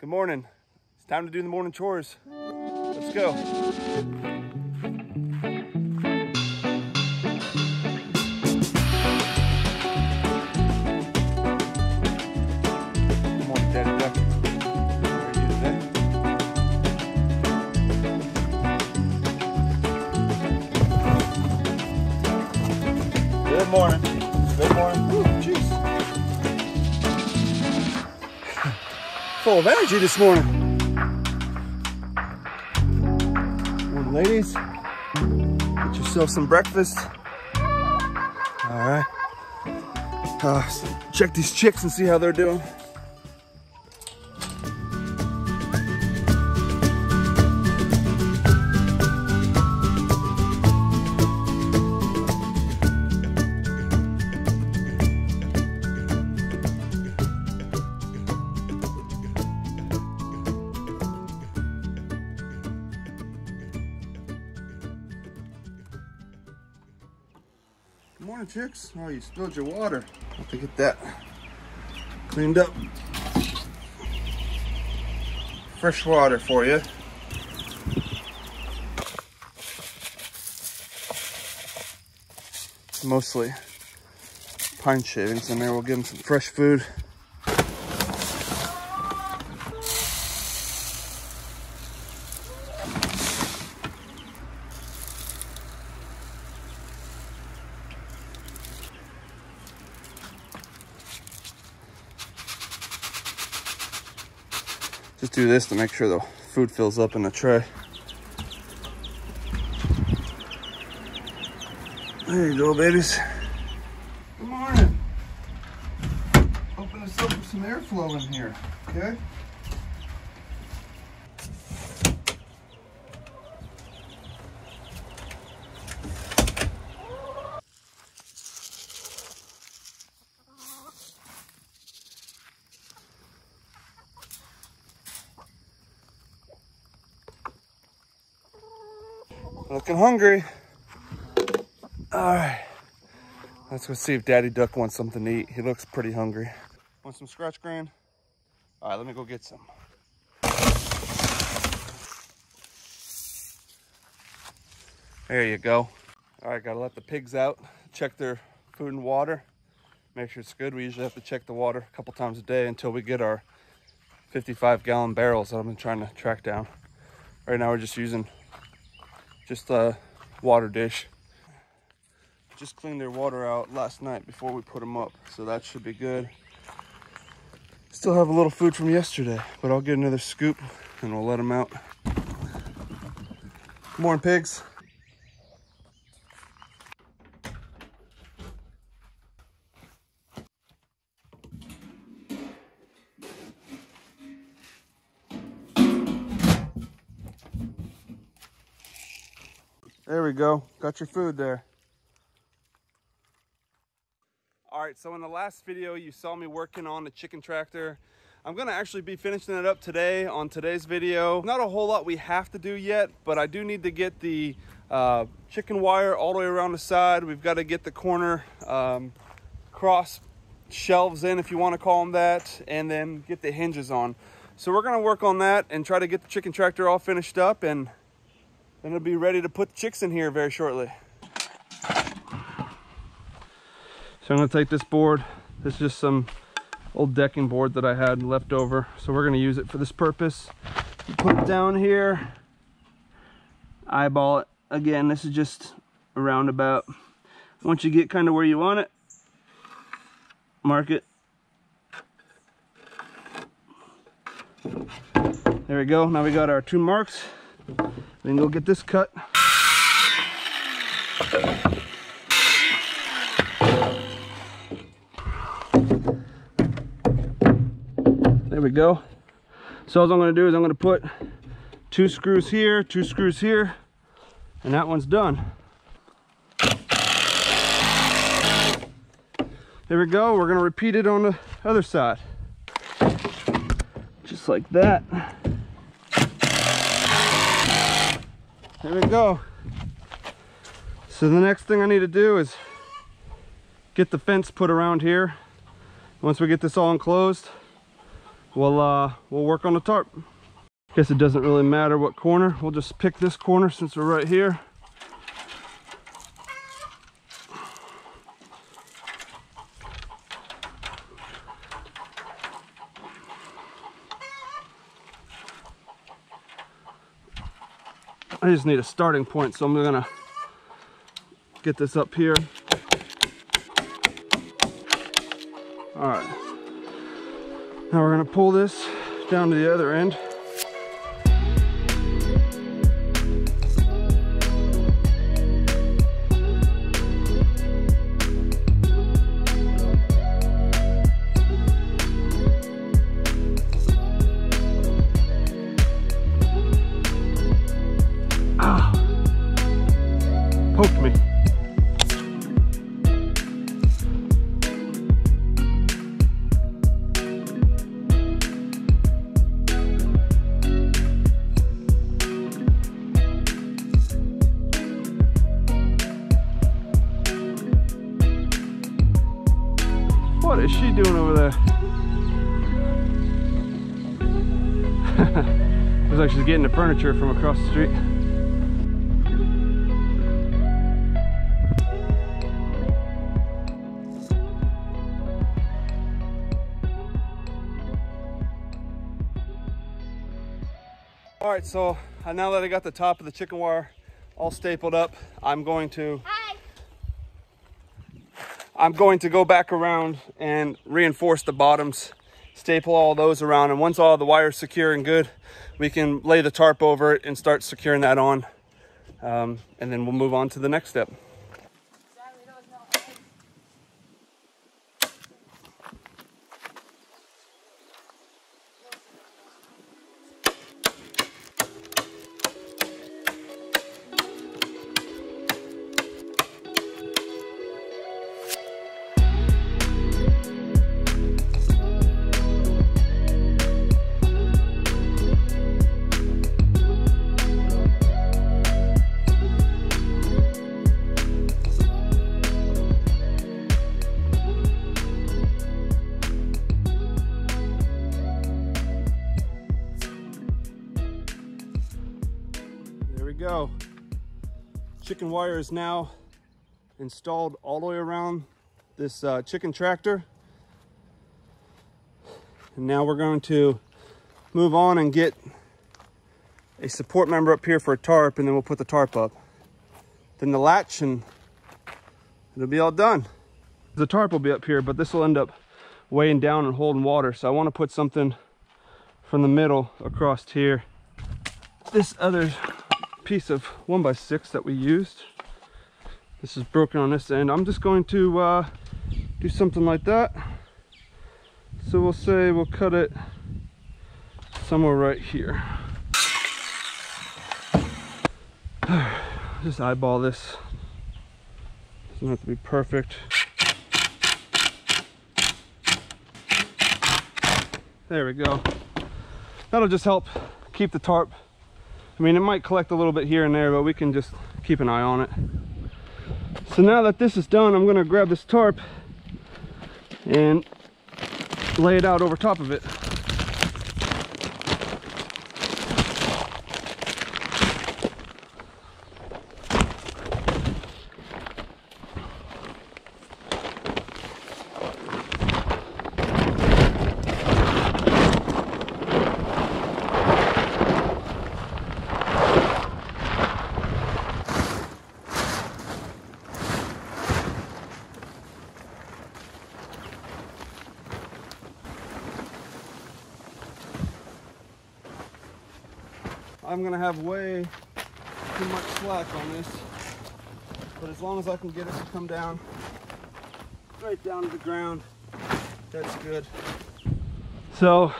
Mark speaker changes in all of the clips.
Speaker 1: Good morning. It's time to do the morning chores. Let's go. Good morning, Daddy Duck. How are you today? Good morning. Good morning. Ooh, jeez. Full of energy this morning. Morning, ladies. Get yourself some breakfast. All right. Check these chicks and see how they're doing. Good morning, chicks. Oh, you spilled your water. Have to get that cleaned up. Fresh water for you. Mostly pine shavings in there. We'll give them some fresh food. Just do this to make sure the food fills up in the tray. There you go, babies. Good morning. Open this up with some airflow in here, okay? Looking hungry. All right, let's go see if Daddy Duck wants something to eat. He looks pretty hungry. Want some scratch grain? All right, let me go get some. There you go. All right, gotta let the pigs out, check their food and water, make sure it's good. We usually have to check the water a couple times a day until we get our 55-gallon barrels that I've been trying to track down. Right now we're just using a water dish. Just cleaned their water out last night before we put them up, so that should be good. Still have a little food from yesterday, but I'll get another scoop and we'll let them out. Good morning, pigs. There we go. Got your food there. All right, so in the last video, you saw me working on the chicken tractor. I'm gonna actually be finishing it up today on today's video. Not a whole lot we have to do yet, but I do need to get the chicken wire all the way around the side. We've got to get the corner cross shelves in, if you want to call them that, and then get the hinges on. So we're gonna work on that and try to get the chicken tractor all finished up, and then it'll be ready to put the chicks in here very shortly. So I'm gonna take this board. This is just some old decking board that I had left over. So we're gonna use it for this purpose. You put it down here, eyeball it. Again, this is just a roundabout. Once you get kind of where you want it, mark it. There we go. Now we got our 2 marks. Then go get this cut. There we go. So all I'm going to do is I'm going to put 2 screws here, 2 screws here, and that one's done. There we go. We're going to repeat it on the other side. Just like that. There we go. So the next thing I need to do is get the fence put around here. Once we get this all enclosed, we'll work on the tarp. Guess it doesn't really matter what corner. We'll just pick this corner since we're right here. I just need a starting point, so I'm gonna get this up here. All right, now we're gonna pull this down to the other end. Poked me. What is she doing over there? Looks like she's getting the furniture from across the street. All right, so now that I got the top of the chicken wire all stapled up, I'm going to go back around and reinforce the bottoms, staple all those around, and once all the wire's secure and good, we can lay the tarp over it and start securing that on, and then we'll move on to the next step. Go. Chicken wire is now installed all the way around this chicken tractor, and now we're going to move on and get a support member up here for a tarp, and then we'll put the tarp up, then the latch, and it'll be all done. The tarp will be up here, but this will end up weighing down and holding water, so I want to put something from the middle across here. This other piece of 1x6 that we used, this is broken on this end. I'm just going to do something like that. So we'll say we'll cut it somewhere right here. Just eyeball this. Doesn't have to be perfect. There we go. That'll just help keep the tarp. I mean, it might collect a little bit here and there, but we can just keep an eye on it. So now that this is done, I'm gonna grab this tarp and lay it out over top of it. I'm gonna have way too much slack on this, but as long as I can get it to come down right down to the ground, that's good. So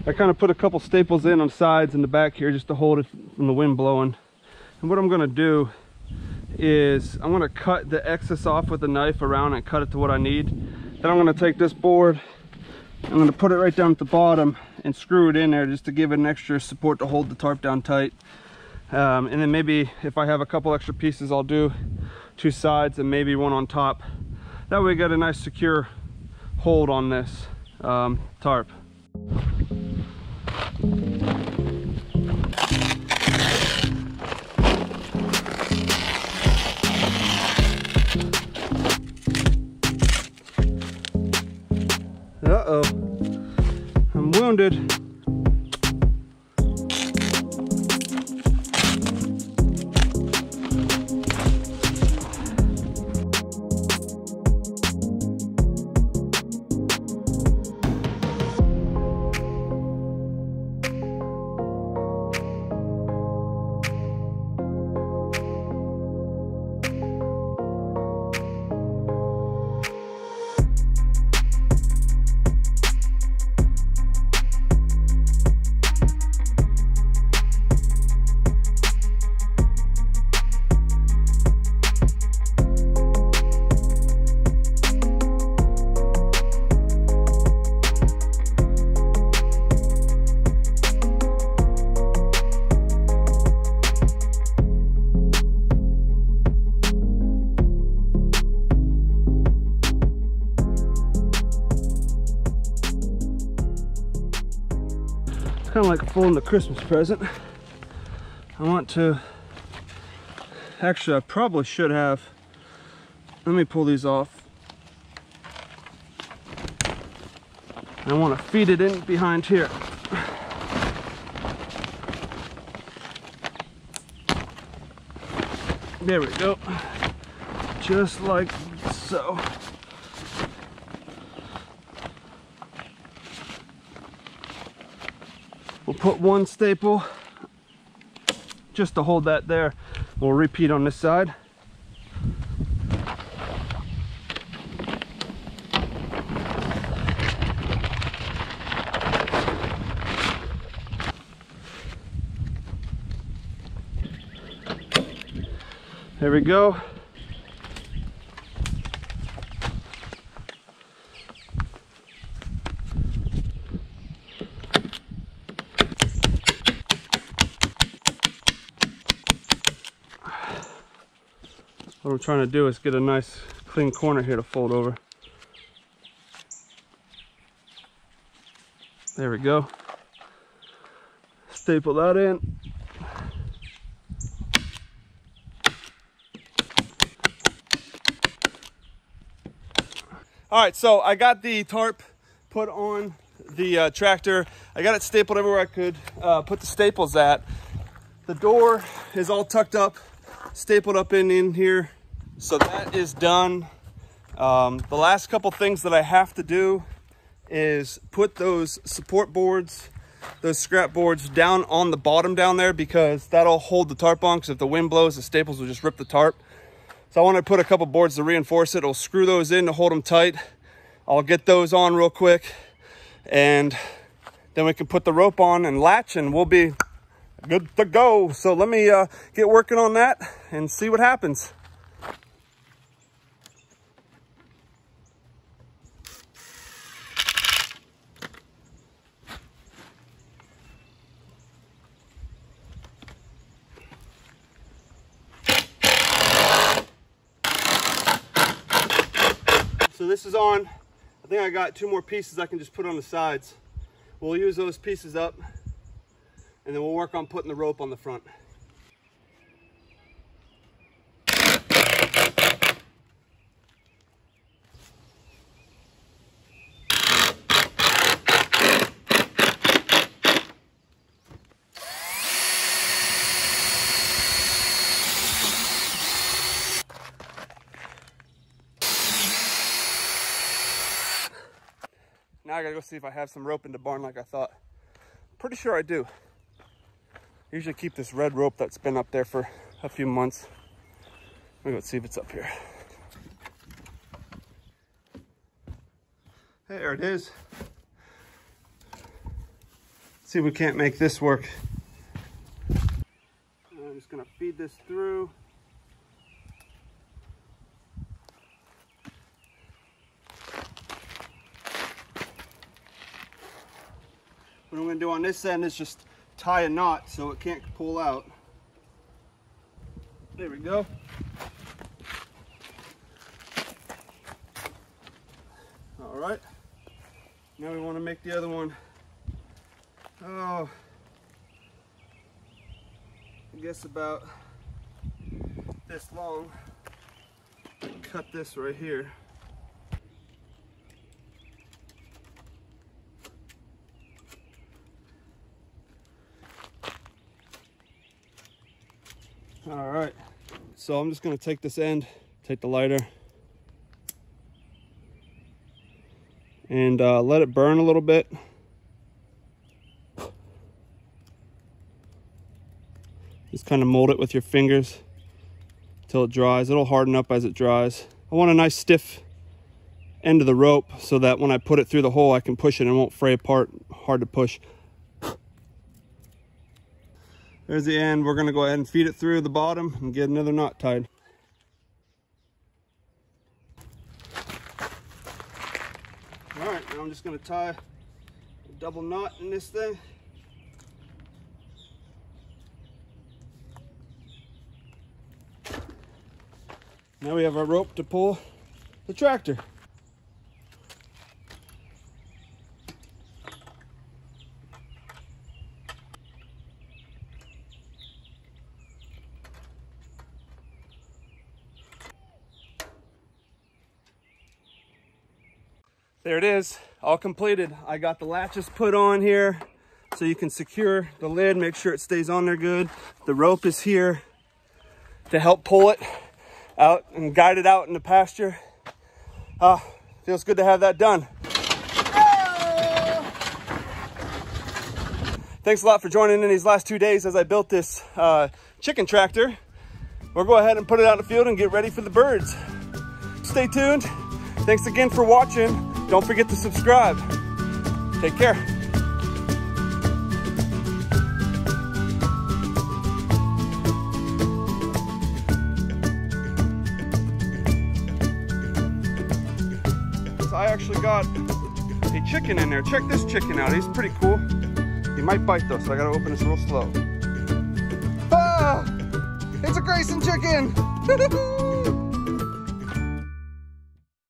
Speaker 1: I kind of put a couple staples in on the sides and the back here just to hold it from the wind blowing. And what I'm gonna do is I'm gonna cut the excess off with a knife around and cut it to what I need. Then I'm gonna take this board, I'm gonna put it right down at the bottom and screw it in there just to give it an extra support to hold the tarp down tight. And then maybe if I have a couple extra pieces, I'll do two sides and maybe one on top. That way we got a nice secure hold on this. tarp. Uh-oh, I'm wounded. Kind of like folding a Christmas present. I want to, actually I probably should have, let me pull these off. I want to feed it in behind here. There we go, just like so. We'll put one staple just to hold that there. We'll repeat on this side. There we go. What I'm trying to do is get a nice clean corner here to fold over. There we go. Staple that in. All right, so I got the tarp put on the tractor. I got it stapled everywhere I could put the staples at. The door is all tucked up, stapled up in here. So that is done. The last couple things that I have to do is put those support boards, those scrap boards down on the bottom down there, because that'll hold the tarp on, because if the wind blows, the staples will just rip the tarp. So I want to put a couple boards to reinforce it. I'll screw those in to hold them tight. I'll get those on real quick, and then we can put the rope on and latch, and we'll be good to go. So let me get working on that and see what happens. So this is on. I think I got 2 more pieces I can just put on the sides. We'll use those pieces up, and then we'll work on putting the rope on the front. Now I gotta go see if I have some rope in the barn like I thought. Pretty sure I do. I usually keep this red rope that's been up there for a few months. Let me go see if it's up here. There it is. Let's see if we can't make this work. I'm just gonna feed this through. What I'm going to do on this end is just tie a knot so it can't pull out. There we go. All right. Now we want to make the other one, oh, I guess about this long. Cut this right here. All right, so I'm just going to take this end, take the lighter, and let it burn a little bit. Just kind of mold it with your fingers until it dries. It'll harden up as it dries. I want a nice stiff end of the rope so that when I put it through the hole, I can push it and it won't fray apart. Hard to push. There's the end. We're going to go ahead and feed it through the bottom and get another knot tied. All right, now I'm just going to tie a double knot in this thing. Now we have our rope to pull the tractor. There it is, all completed. I got the latches put on here so you can secure the lid, make sure it stays on there good. The rope is here to help pull it out and guide it out in the pasture. Feels good to have that done. Thanks a lot for joining in these last 2 days as I built this chicken tractor. We'll go ahead and put it out in the field and get ready for the birds. Stay tuned. Thanks again for watching. Don't forget to subscribe. Take care. So I actually got a chicken in there. Check this chicken out. He's pretty cool. He might bite though, so I gotta open this real slow. Ah! It's a Grayson chicken!